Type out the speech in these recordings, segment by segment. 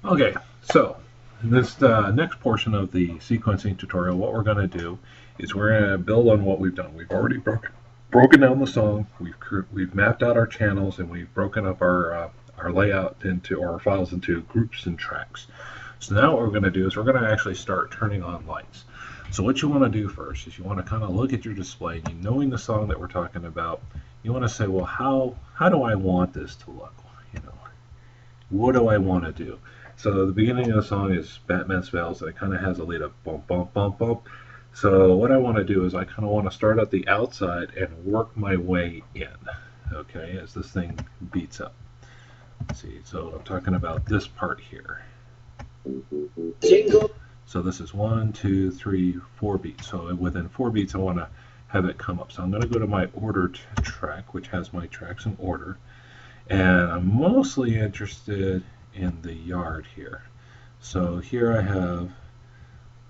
Okay, so in this next portion of the sequencing tutorial, what we're going to do is we're going to build on what we've done. We've already broken down the song, we've mapped out our channels, and we've broken up our layout into our files into groups and tracks. So now what we're going to do is we're going to actually start turning on lights. So what you want to do first is you want to kind of look at your display, and knowing the song that we're talking about, you want to say, well, how do I want this to look? You know, what do I want to do? So the beginning of the song is Batman Spells, and it kind of has a lead up bump, bump, bump, bump. So what I want to do is I kind of want to start at the outside and work my way in, okay, as this thing beats up. Let's see, so I'm talking about this part here. Jingle. So this is 1, 2, 3, 4 beats. So within 4 beats, I want to have it come up. So I'm going to go to my ordered track, which has my tracks in order. And I'm mostly interested in the yard here. So here I have,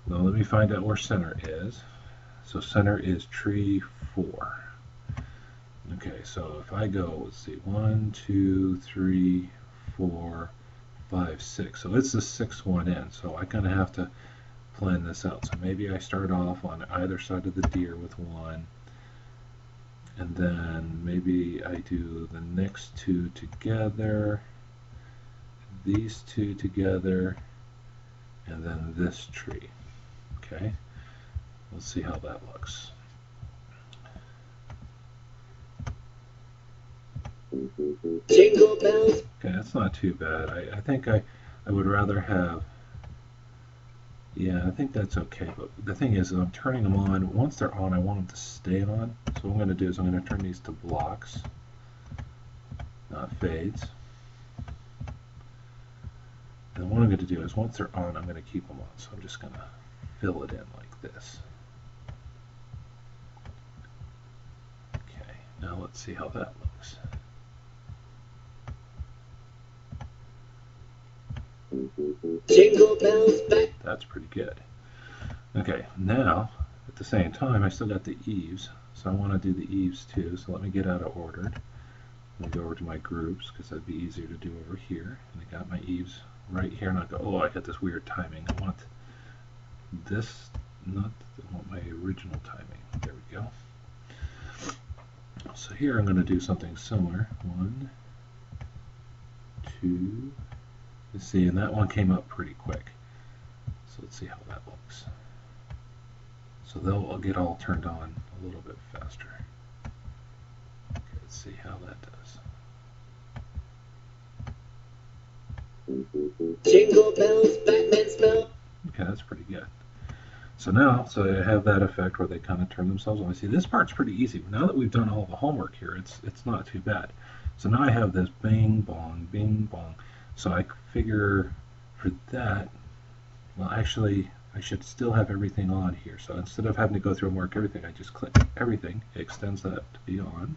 now let me find out where center is. So center is tree 4. Okay, so if I go, let's see, 1, 2, 3, 4, 5, 6. So it's the 6th one in. So I kind of have to plan this out. So maybe I start off on either side of the deer with 1. And then maybe I do the next 2 together, these 2 together, and then this tree. Okay, let's see how that looks. Jingle bells. Okay, that's not too bad. I think I would rather have, yeah, I think that's okay. But the thing is, I'm turning them on. Once they're on, I want them to stay on. So what I'm going to do is I'm going to turn these to blocks, not fades. And what I'm going to do is once they're on, I'm going to keep them on. So I'm just going to fill it in like this. Okay, now let's see how that looks. Jingle bells back. That's pretty good. Okay, now at the same time, I still got the eaves, so I want to do the eaves too. So let me get out of ordered. Let me go over to my groups because that'd be easier to do over here. And I got my eaves right here, and I go, oh, I got this weird timing. I want this, not, I want my original timing. There we go. So here I'm going to do something similar. 1, 2. You see, and that one came up pretty quick. So let's see how that looks. So they'll get all turned on a little bit faster. Okay, let's see how that does. Jingle bells, Batman spell. Okay, that's pretty good. So now, so I have that effect where they kind of turn themselves on. See, this part's pretty easy. Now that we've done all the homework here, it's not too bad. So now I have this bing bong, bing bong. So I figure for that, well, actually, I should still have everything on here. So instead of having to go through and mark everything, I just click everything. It extends that to be on.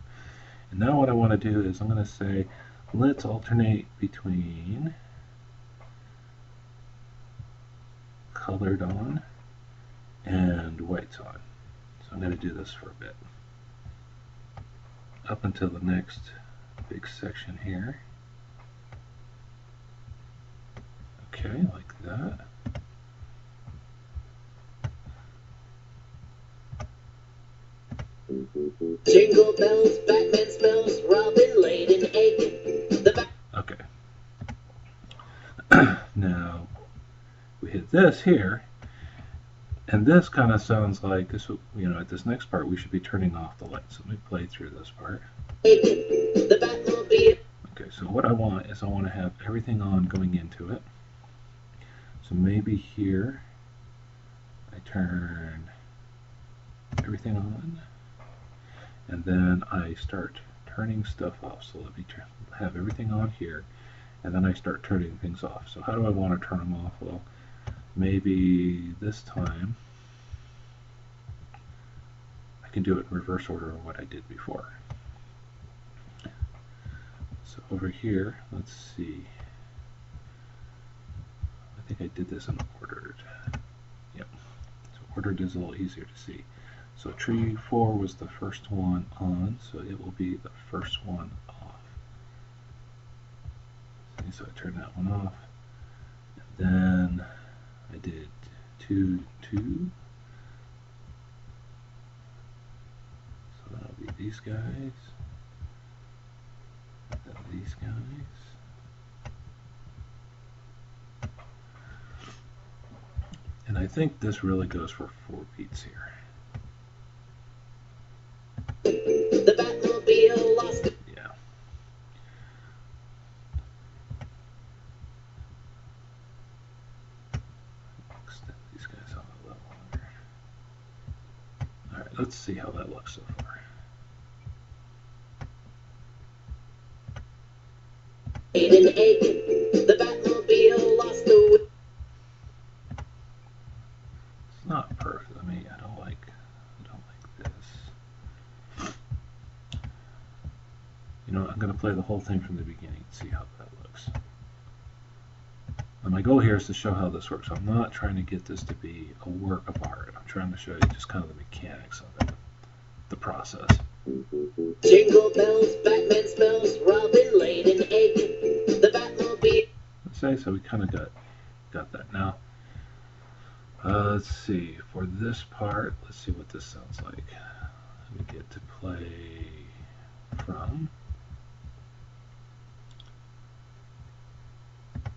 And now what I want to do is I'm going to say, let's alternate between colored on and whites on. So I'm going to do this for a bit. Up until the next big section here. Okay, like that. Jingle bells, Batman smells, Robin laid an egg. Okay. Now we hit this here, and this kind of sounds like this. You know, at this next part, we should be turning off the lights. So let me play through this part. Okay, so what I want is I want to have everything on going into it. So maybe here I turn everything on, and then I start turning stuff off. So let me have everything on here, and then I start turning things off. So how do I want to turn them off? Well, maybe this time I can do it in reverse order of what I did before. So over here, let's see. I think I did this in ordered. Yep. So ordered is a little easier to see. So tree 4 was the first one on, so it will be the first one off. See, so I turn that one off. Then I did 2, 2. So that'll be these guys. Then these guys. And I think this really goes for 4 beats here. The Batmobile lost. Yeah. Extend these guys out a little longer. Alright, let's see how that looks so far. Laid an egg. The Batmobile lost the. It's not perfect. I mean, I don't like this. You know, I'm going to play the whole thing from the beginning and see how that looks. And my goal here is to show how this works. I'm not trying to get this to be a work of art. I'm trying to show you just kind of the mechanics of it, the process. Jingle bells, Batman smells, Robin laid an egg. The Batmobile. So we kind of got that. Now, let's see. For this part, let's see what this sounds like. We get to play from.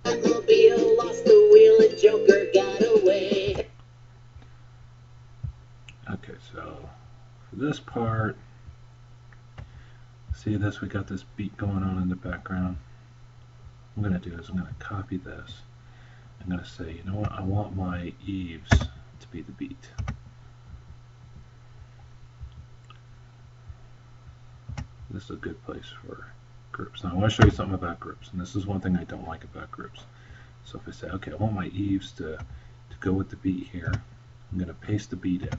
Batmobile lost the wheel and Joker got away. Okay, so for this part, see this, we got this beat going on in the background. What I'm going to do is I'm going to copy this. I'm going to say, you know what, I want my eaves to be the beat. This is a good place for groups. Now I want to show you something about groups, and this is one thing I don't like about groups. So if I say, okay, I want my eaves to go with the beat here, I'm going to paste the beat in.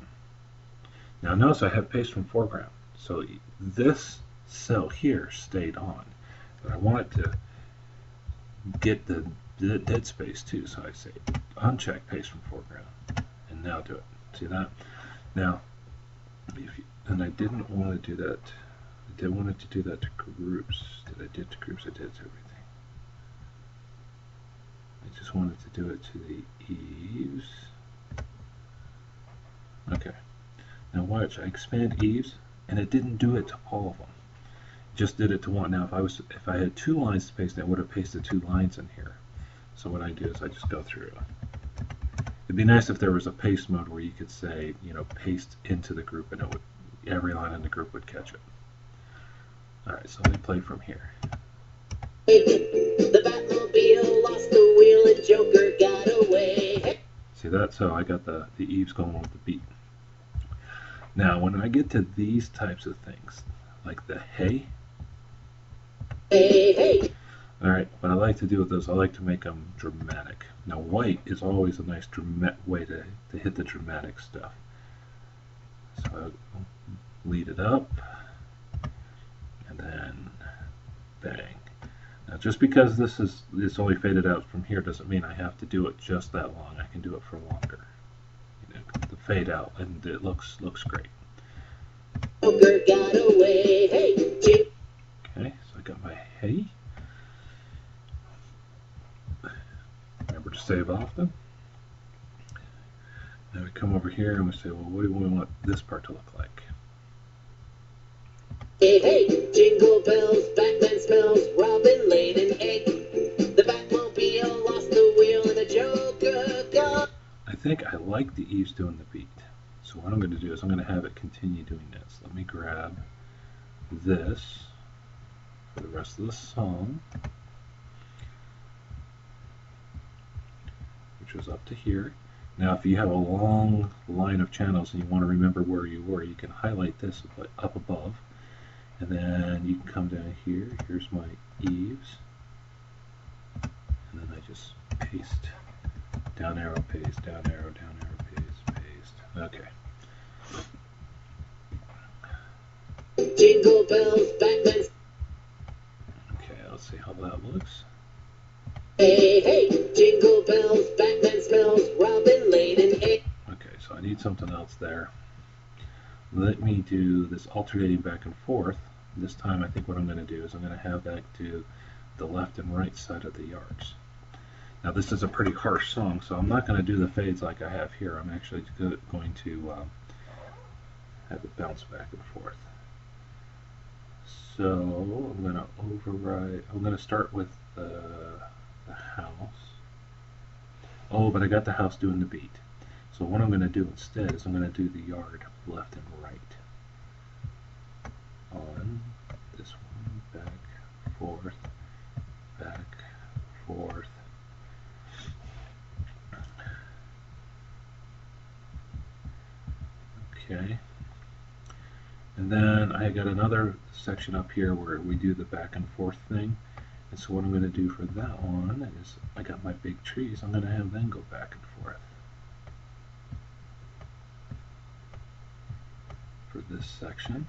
Now notice I have paste from foreground, so this cell here stayed on, but I want it to get the dead space too, so I say uncheck paste from foreground, and now do it. See that? Now, and I didn't want to do that. I did want it to do that to groups. Did I do it to groups? I did it to everything. I just wanted to do it to the eaves. Okay. Now watch, I expand eaves, and it didn't do it to all of them. It just did it to one. Now if I had 2 lines to paste, I would have pasted 2 lines in here. So what I do is I just go through. It'd be nice if there was a paste mode where you could say, you know, paste into the group, and it would, every line in the group would catch it. All right, so let me play from here. The Batmobile lost the wheel and Joker got away. See that? So I got the eaves going with the beat. Now, when I get to these types of things, like the hey, Hey, hey. all right, what I like to do with those, I like to make them dramatic. Now, white is always a nice way to hit the dramatic stuff. So I'll lead it up, and then bang. Now, just because it's only faded out from here doesn't mean I have to do it just that long. I can do it for longer. You know, the fade out, and it looks great. Joker got away. Hey, okay, so I got my hey. Remember to save often. Now we come over here and we say, well, what do we want this part to look like? hey, hey. Jingle bells, Batman smells, Robin laid an egg. The Batmobile lost the wheel and the Joker got. I think I like the eaves doing the beat. So what I'm going to do is I'm going to have it continue doing this. Let me grab this for the rest of the song, which was up to here. Now if you have a long line of channels and you want to remember where you were, you can highlight this up above, and then you can come down here. Here's my eaves, and then I just paste, down arrow, paste, down arrow, paste, paste. Okay. Jingle bells, Batman. Okay, let's see how that looks. Hey, hey. Jingle bells, Batman smells, Robin laid an egg. Okay, so I need something else there. Let me do this alternating back and forth. This time I think what I'm going to do is I'm going to have that do the left and right side of the yards. Now Now this is a pretty harsh song, so I'm not going to do the fades like I have here. I'm actually going to have it bounce back and forth. So I'm going to override, I'm going to start with the house. Oh, but I got the house doing the beat. So what I'm going to do instead is I'm going to do the yard left and right. On this one, back, forth, back, forth. Okay. And then I got another section up here where we do the back and forth thing. And so what I'm going to do for that one is I got my big trees. I'm going to have them go back and forth. For this section.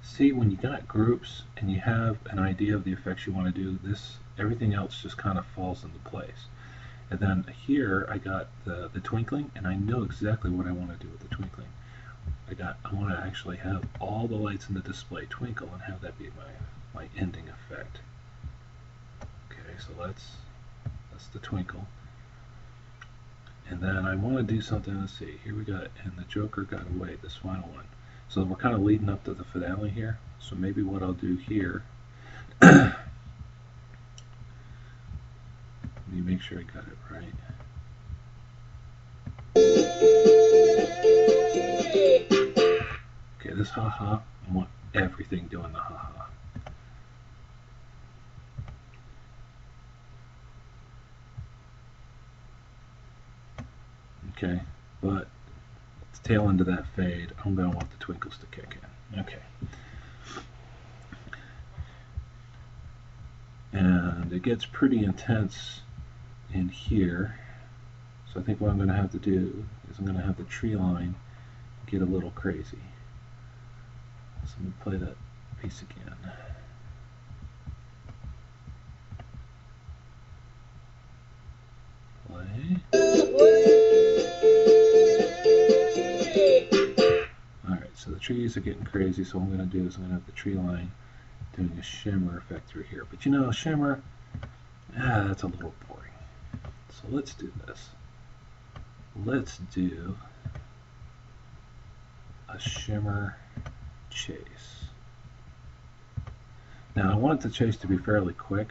See, when you got groups and you have an idea of the effects you want to do, this everything else just kind of falls into place. And then here I got the twinkling, and I know exactly what I want to do with the twinkling. I want to actually have all the lights in the display twinkle and have that be my ending effect. Okay, so that's the twinkle. And then I want to do something, let's see, here we got, and the Joker got away, this final one. So we're kind of leading up to the finale here. So maybe what I'll do here, let me make sure I got it right. Okay, this ha-ha, I want everything doing the ha-ha. Okay, but the tail end of that fade, I'm going to want the twinkles to kick in. Okay. And it gets pretty intense in here. So I think what I'm going to have to do is I'm going to have the tree line get a little crazy. So I'm going to play that piece again. Play. Alright, so the trees are getting crazy, so what I'm going to do is I'm going to have the tree line doing a shimmer effect through here. But you know, shimmer, that's a little boring. So let's do this. Let's do a shimmer chase. Now I want the chase to be fairly quick.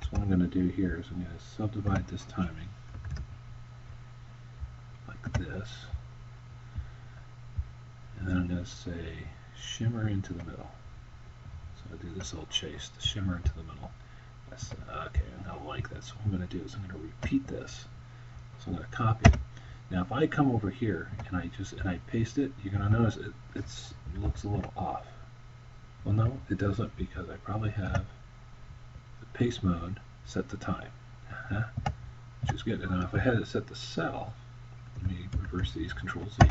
So what I'm going to do here is I'm going to subdivide this timing like this. And then I'm going to say shimmer into the middle. So I'll do this little chase, the shimmer into the middle. That's, okay, I don't like that. So what I'm going to do is I'm going to repeat this. So I'm going to copy it. Now if I come over here and I paste it, you're going to notice it looks a little off. Well, no, it doesn't, because I probably have the paste mode set to time, which is good. And now if I had it set to cell, let me reverse these, Control Z.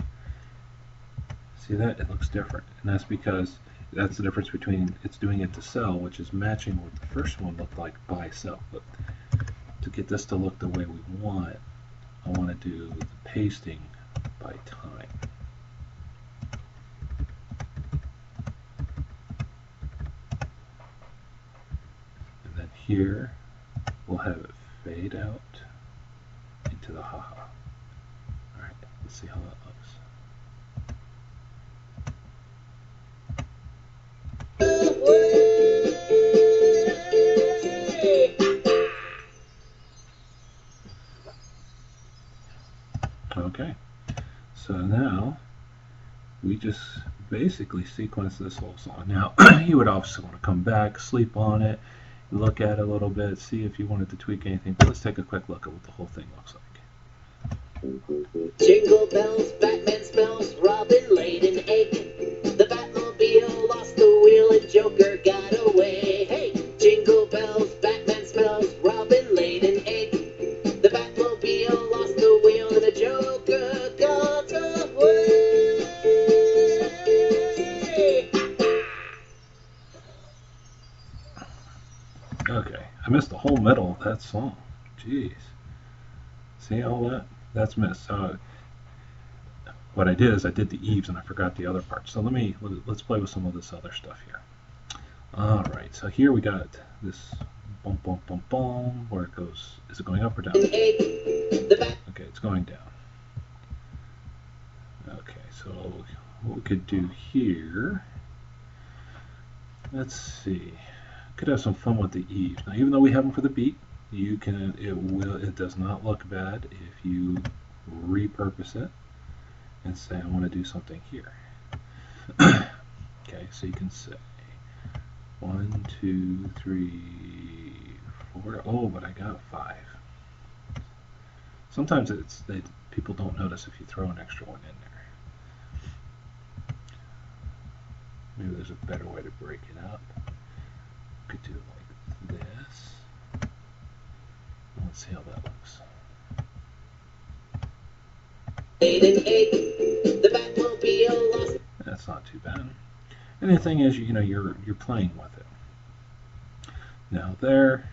See that? It looks different, and that's because that's the difference between it's doing it to cell, which is matching what the first one looked like by cell. But to get this to look the way we want, I want to do the pasting by time. And then here, we'll have it fade out into the ha-ha. Alright, let's see how that looks. Okay, so now we just basically sequence this whole song. Now, you would obviously want to come back, sleep on it, look at it a little bit, see if you wanted to tweak anything, but let's take a quick look at what the whole thing looks like. Jingle bells, Batman smells, Robin laid an egg. The Batmobile lost the wheel and Joker got away. Hey, jingle bells, Batman smells, Robin laid an egg. The Batmobile lost the wheel and the Joker got away. Okay, I missed the whole middle of that song. Jeez. See all that? That's missed. What I did is I did the eaves and I forgot the other part. So let's play with some of this other stuff here. Alright, so here we got this boom boom boom boom where it goes Is it going up or down? Okay, it's going down. Okay, so what we could do here, let's see, could have some fun with the eaves. Now, even though we have them for the beat, you can, it does not look bad if you repurpose it and say, I want to do something here. Okay, so you can say 1, 2, 3, 4. Oh, but I got 5. Sometimes people don't notice if you throw an extra one in there. Maybe there's a better way to break it up. Could do it like this. Let's see how that looks. 8 and 8, the Batmobile lost. That's not too bad. And the thing is, you're playing with it. Now there,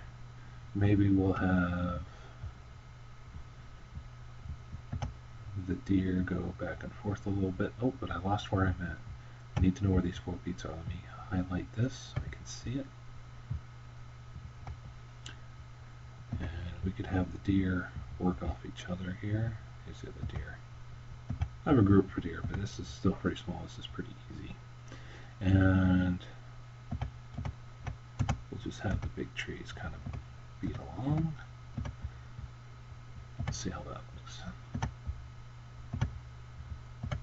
maybe we'll have the deer go back and forth a little bit. Oh, but I lost where I'm at. I need to know where these 4 beats are. Let me highlight this so I can see it. And we could have the deer work off each other here. Here's the other deer. I have a group for deer, but this is still pretty small. This is pretty easy. And we'll just have the big trees kind of beat along. Let's see how that looks.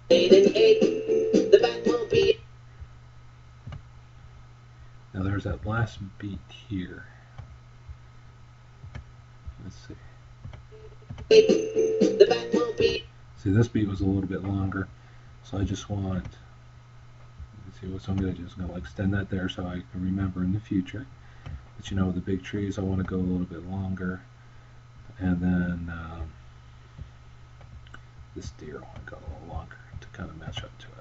8 and 8, the Batmobile. Now there's that last beat here. Let's see. 8, the Batmobile. See, this beat was a little bit longer, so I just want, let's see what I'm going to do is I'm going to extend that there so I can remember in the future. But the big trees, I want to go a little bit longer, and then this deer I want to go a little longer to kind of match up to it.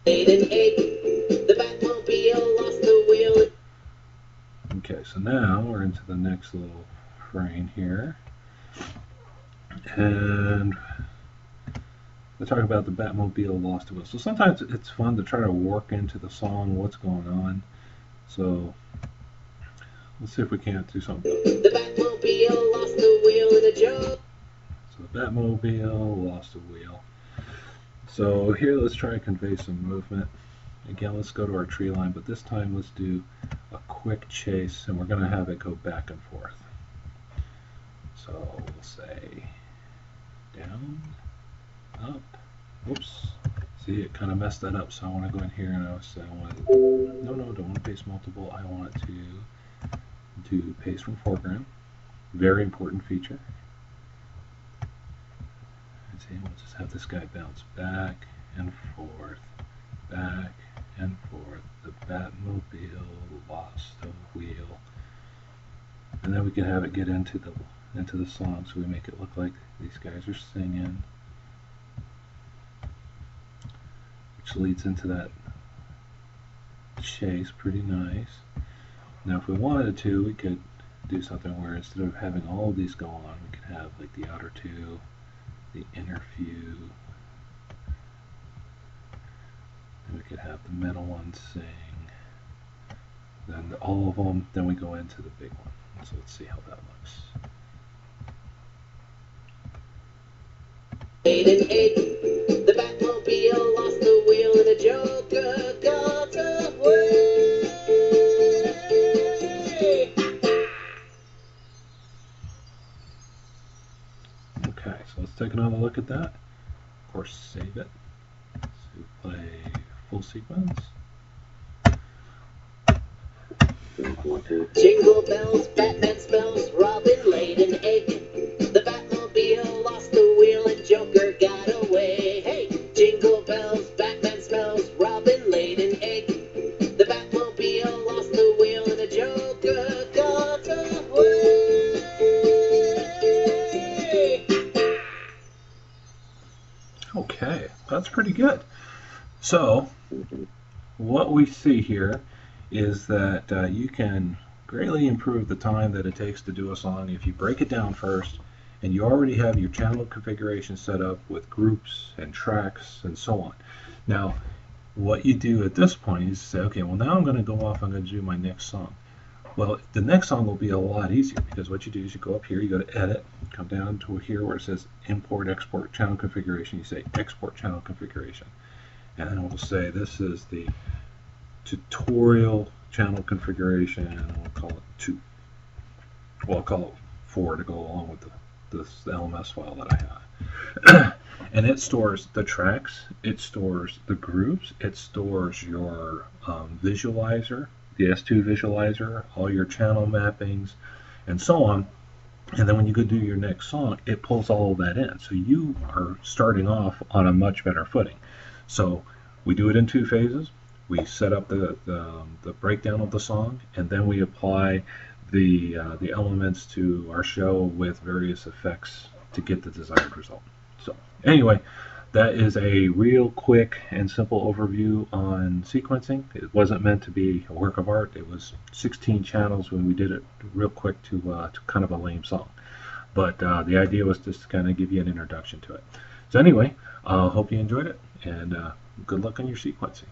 8 and 8, the Batmobile lost the wheel. Okay, so now we're into the next little frame here. And we talk about the Batmobile lost the wheel. So sometimes it's fun to try to work into the song what's going on. So let's see if we can't do something. The Batmobile lost the wheel in a joke. So the Batmobile lost the wheel. So here let's try to convey some movement. Again, let's go to our tree line, but this time let's do a quick chase, and we're going to have it go back and forth. So we'll say down, up, whoops. See, it kind of messed that up, so I want to go in here and I say I want to, no, don't want to paste multiple. I want to do paste from foreground. Very important feature. And see, we'll just have this guy bounce back and forth, back and forth. The Batmobile lost a wheel. And then we can have it get into the song, so we make it look like these guys are singing, which leads into that chase. Pretty nice. Now if we wanted to, we could do something where instead of having all of these go on, we could have like the outer two, the inner few, and we could have the middle one sing, then all of them, then we go into the big one. So let's see how that looks. 8 and 8, the Batmobile lost the wheel and a Joker got away. Okay, so let's take another look at that. Of course, save it. So we play full sequence. Jingle bells, Batman smells, Robin laid an egg. The Batmobile lost the wheel and Joker got away. Hey, jingle bells, Batman smells, Robin laid an egg. The Batmobile lost the wheel and the Joker got away. Okay, that's pretty good. So, what we see here is that you can greatly improve the time that it takes to do a song if you break it down first and you already have your channel configuration set up with groups and tracks and so on. Now, what you do at this point is say, okay, well now I'm going to go off, I'm going to do my next song. Well, the next song will be a lot easier because what you do is you go up here, you go to Edit, come down to here where it says Import Export Channel Configuration. You say Export Channel Configuration, and then we'll say this is the tutorial channel configuration, and we'll call it 2. Well, I'll call it 4 to go along with this LMS file that I have. And it stores the tracks, it stores the groups, it stores your visualizer, the S2 visualizer, all your channel mappings, and so on. And then when you go do your next song, it pulls all of that in. So you are starting off on a much better footing. So we do it in 2 phases. We set up the breakdown of the song, and then we apply the elements to our show with various effects to get the desired result. So anyway, that is a real quick and simple overview on sequencing. It wasn't meant to be a work of art. It was 16 channels when we did it real quick to kind of a lame song. But the idea was just to kind of give you an introduction to it. So anyway, hope you enjoyed it, and good luck on your sequencing.